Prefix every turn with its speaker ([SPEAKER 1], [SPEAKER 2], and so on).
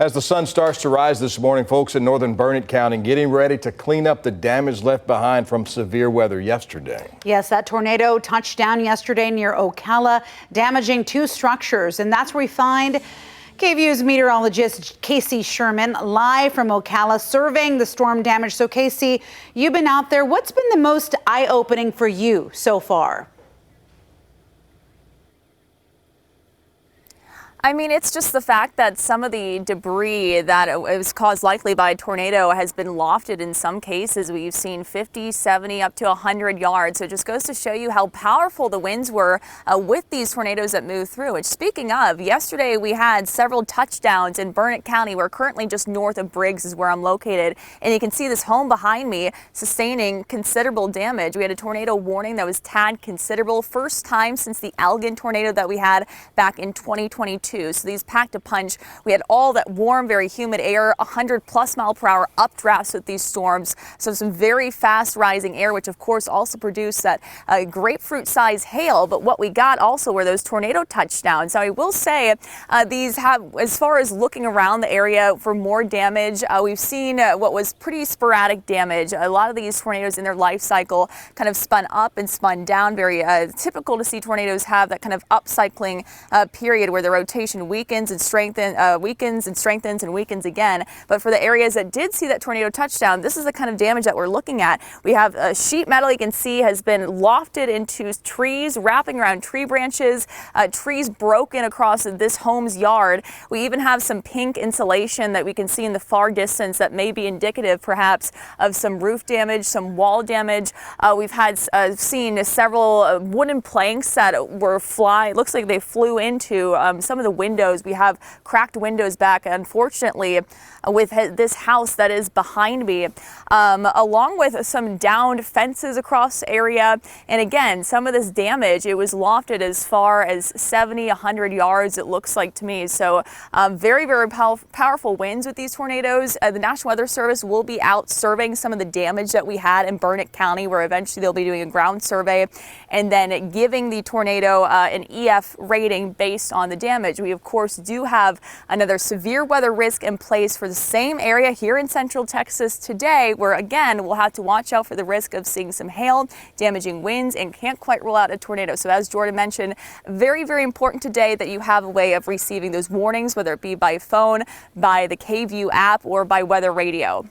[SPEAKER 1] As the sun starts to rise this morning, folks in northern Burnet County getting ready to clean up the damage left behind from severe weather yesterday.
[SPEAKER 2] Yes, that tornado touched down yesterday near Ocala, damaging 2 structures. And that's where we find KVUE's meteorologist Casey Sherman live from Ocala surveying the storm damage. So Casey, you've been out there. What's been the most eye-opening for you so far?
[SPEAKER 3] I mean, it's just the fact that some of the debris that it was caused likely by a tornado has been lofted in some cases. We've seen 50, 70, up to 100 yards. So it just goes to show you how powerful the winds were with these tornadoes that move through. And speaking of, yesterday we had several touchdowns in Burnet County. We're currently just north of Briggs is where I'm located. And you can see this home behind me sustaining considerable damage. We had a tornado warning that was tagged considerable. First time since the Elgin tornado that we had back in 2022. So these packed a punch. We had all that warm, very humid air, 100+ mile-per-hour updrafts with these storms. So some very fast rising air, which of course also produced that grapefruit-sized hail. But what we got also were those tornado touchdowns. Now I will say these have, as far as looking around the area for more damage, we've seen what was pretty sporadic damage. A lot of these tornadoes in their life cycle kind of spun up and spun down. Very typical to see tornadoes have that kind of upcycling period where the rotation weakens and strengthens and weakens again. But for the areas that did see that tornado touchdown, this is the kind of damage that we're looking at. We have sheet metal you can see has been lofted into trees, wrapping around tree branches, trees broken across this home's yard. We even have some pink insulation that we can see in the far distance that may be indicative perhaps of some roof damage, some wall damage. We've had seen several wooden planks that were looks like they flew into some of the windows. We have cracked windows back, unfortunately, with this house that is behind me, along with some downed fences across the area. And again, some of this damage, it was lofted as far as 70, 100 yards, it looks like to me. So very, very powerful winds with these tornadoes. The National Weather Service will be out surveying some of the damage that we had in Burnet County, where eventually they'll be doing a ground survey and then giving the tornado an EF rating based on the damage. We, of course, do have another severe weather risk in place for the same area here in central Texas today, where again, we'll have to watch out for the risk of seeing some hail, damaging winds, and can't quite rule out a tornado. So as Jordan mentioned, very, very important today that you have a way of receiving those warnings, whether it be by phone, by the KVUE app, or by weather radio.